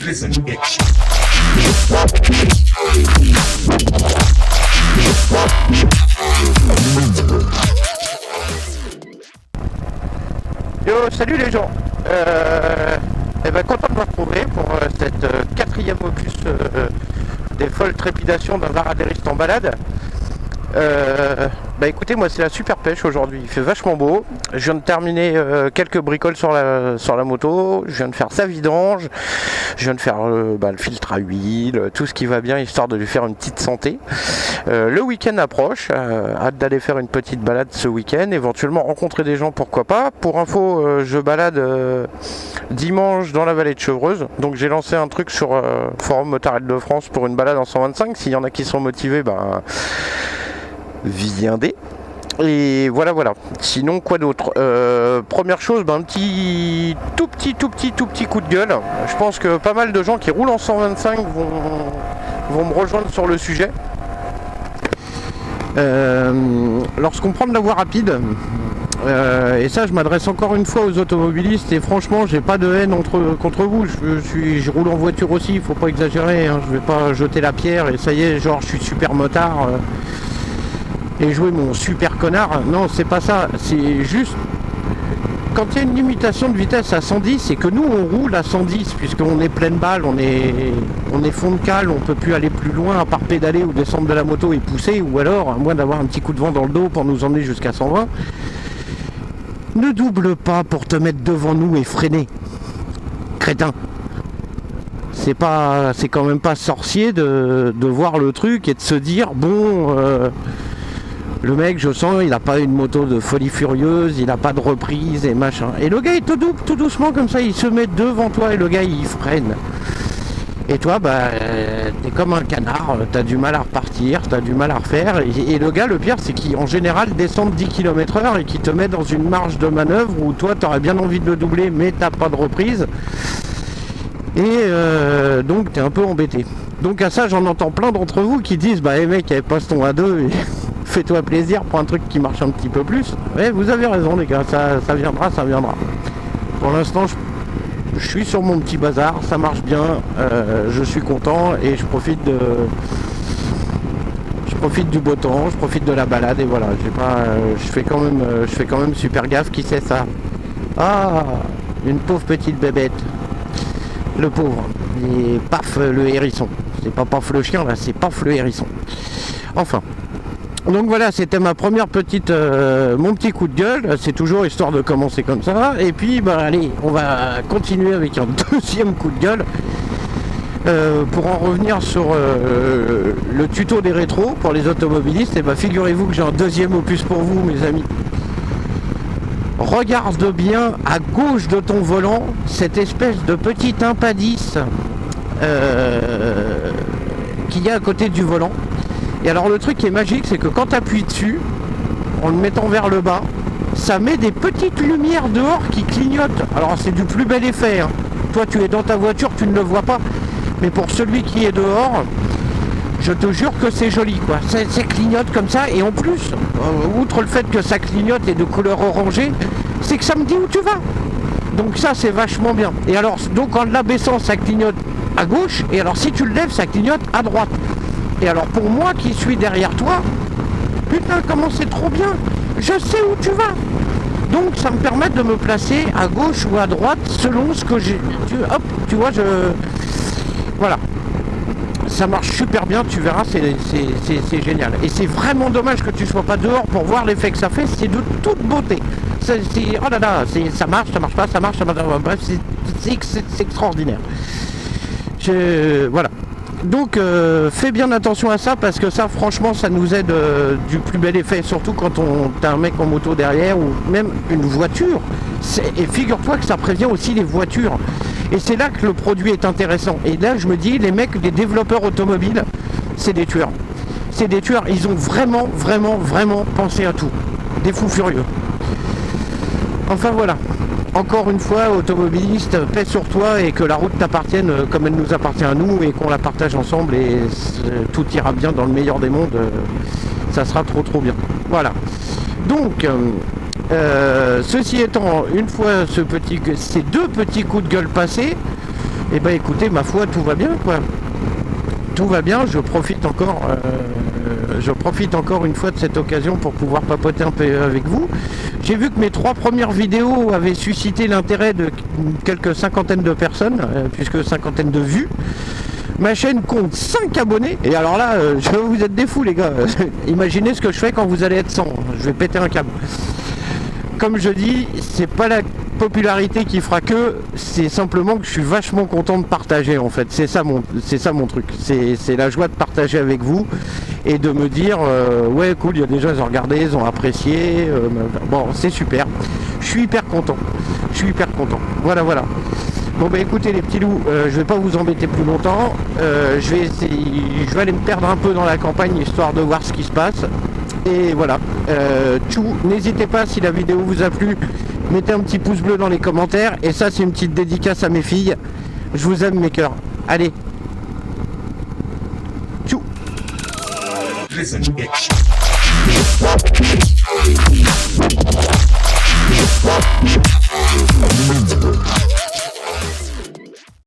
Listen, bitch. Yo, salut les gens. Content de vous retrouver pour cette quatrième opus des folles trépidations d'un varadériste en balade. Écoutez, moi c'est la super pêche aujourd'hui, il fait vachement beau. Je viens de terminer quelques bricoles sur la moto, je viens de faire sa vidange, je viens de faire le filtre à huile, tout ce qui va bien histoire de lui faire une petite santé. Le week-end approche, hâte d'aller faire une petite balade ce week-end, éventuellement rencontrer des gens, pourquoi pas. Pour info, je balade dimanche dans la vallée de Chevreuse, donc j'ai lancé un truc sur Forum Motard de France pour une balade en 125, s'il y en a qui sont motivés, viendez. Et voilà. Sinon, quoi d'autre? Première chose, un tout petit coup de gueule. Je pense que pas mal de gens qui roulent en 125 vont me rejoindre sur le sujet. Lorsqu'on prend de la voie rapide, et ça je m'adresse encore une fois aux automobilistes, et franchement j'ai pas de haine contre vous, je roule en voiture aussi, il faut pas exagérer, hein, je vais pas jeter la pierre et ça y est, genre je suis super motard et jouer mon super connard. Non, c'est pas ça, c'est juste quand il y a une limitation de vitesse à 110 et que nous on roule à 110 puisqu'on est pleine balle, on est fond de cale, on peut plus aller plus loin à part pédaler ou descendre de la moto et pousser, ou alors à moins d'avoir un petit coup de vent dans le dos pour nous emmener jusqu'à 120. Ne double pas pour te mettre devant nous et freiner, crétin. C'est quand même pas sorcier de voir le truc et de se dire le mec, je sens, il a pas une moto de folie furieuse, il a pas de reprise et machin. Et le gars, il te double tout doucement comme ça, il se met devant toi et le gars, il freine. Et toi, t'es comme un canard, t'as du mal à repartir, t'as du mal à refaire. Et le gars, le pire, c'est qu'en général descend de 10 km/h et qui te met dans une marge de manœuvre où toi, t'aurais bien envie de le doubler, mais t'as pas de reprise. Et donc, t'es un peu embêté. Donc à ça, j'en entends plein d'entre vous qui disent, les mecs, passe ton A2 et fais-toi plaisir, prends un truc qui marche un petit peu plus. Ouais, vous avez raison les gars, ça viendra. Pour l'instant, je suis sur mon petit bazar, ça marche bien, je suis content et je profite du beau temps, je profite de la balade et voilà, je fais quand même super gaffe. Qui c'est ça? Ah, une pauvre petite bébête, le pauvre, et paf le hérisson. C'est pas paf le chien là, c'est paf le hérisson. Enfin. Donc voilà, c'était ma première mon petit coup de gueule, c'est toujours histoire de commencer comme ça, et puis allez, on va continuer avec un deuxième coup de gueule, pour en revenir sur le tuto des rétros pour les automobilistes. Et figurez-vous que j'ai un deuxième opus pour vous mes amis. Regarde bien à gauche de ton volant cette espèce de petit impadis qu'il y a à côté du volant. Et alors le truc qui est magique, c'est que quand tu appuies dessus, en le mettant vers le bas, ça met des petites lumières dehors qui clignotent. Alors c'est du plus bel effet, hein. Toi tu es dans ta voiture, tu ne le vois pas, mais pour celui qui est dehors, je te jure que c'est joli quoi. Ça clignote comme ça, et en plus, outre le fait que ça clignote et de couleur orangée, c'est que ça me dit où tu vas. Donc ça c'est vachement bien. Et alors donc en l'abaissant ça clignote à gauche, et alors si tu le lèves ça clignote à droite. Et alors pour moi qui suis derrière toi, putain comment c'est trop bien, je sais où tu vas. Donc ça me permet de me placer à gauche ou à droite selon ce que j'ai. Hop, tu vois, voilà. Ça marche super bien, tu verras, c'est génial. Et c'est vraiment dommage que tu sois pas dehors pour voir l'effet que ça fait, c'est de toute beauté. Oh là là, ça marche pas, ça marche, bref, c'est extraordinaire. Voilà. Donc fais bien attention à ça, parce que ça franchement ça nous aide du plus bel effet, surtout quand t'as un mec en moto derrière ou même une voiture. Et figure-toi que ça prévient aussi les voitures, et c'est là que le produit est intéressant. Et là je me dis, les mecs, les développeurs automobiles, c'est des tueurs, ils ont vraiment pensé à tout, des fous furieux. Enfin voilà. Encore une fois, automobiliste, paix sur toi, et que la route t'appartienne comme elle nous appartient à nous, et qu'on la partage ensemble, et tout ira bien dans le meilleur des mondes, ça sera trop bien. Voilà. Donc, ceci étant, une fois ces deux petits coups de gueule passés, Et bah écoutez, ma foi, tout va bien quoi. Tout va bien, je profite encore une fois de cette occasion pour pouvoir papoter un peu avec vous. J'ai vu que mes 3 premières vidéos avaient suscité l'intérêt de quelques cinquantaines de personnes, puisque cinquantaine de vues. Ma chaîne compte 5 abonnés, et alors là, vous êtes des fous les gars. Imaginez ce que je fais quand vous allez être 100, je vais péter un câble. Comme je dis, c'est pas la popularité qui fera que, c'est simplement que je suis vachement content de partager en fait. C'est ça mon truc. C'est la joie de partager avec vous et de me dire ouais cool, il y a des gens ils ont regardé, ils ont apprécié. Bon, c'est super. Je suis hyper content. Voilà. Bon bah écoutez les petits loups, je vais pas vous embêter plus longtemps. Je vais aller me perdre un peu dans la campagne histoire de voir ce qui se passe. Et voilà, tchou, n'hésitez pas si la vidéo vous a plu, mettez un petit pouce bleu dans les commentaires. Et ça c'est une petite dédicace à mes filles. Je vous aime mes cœurs. Allez, tchou.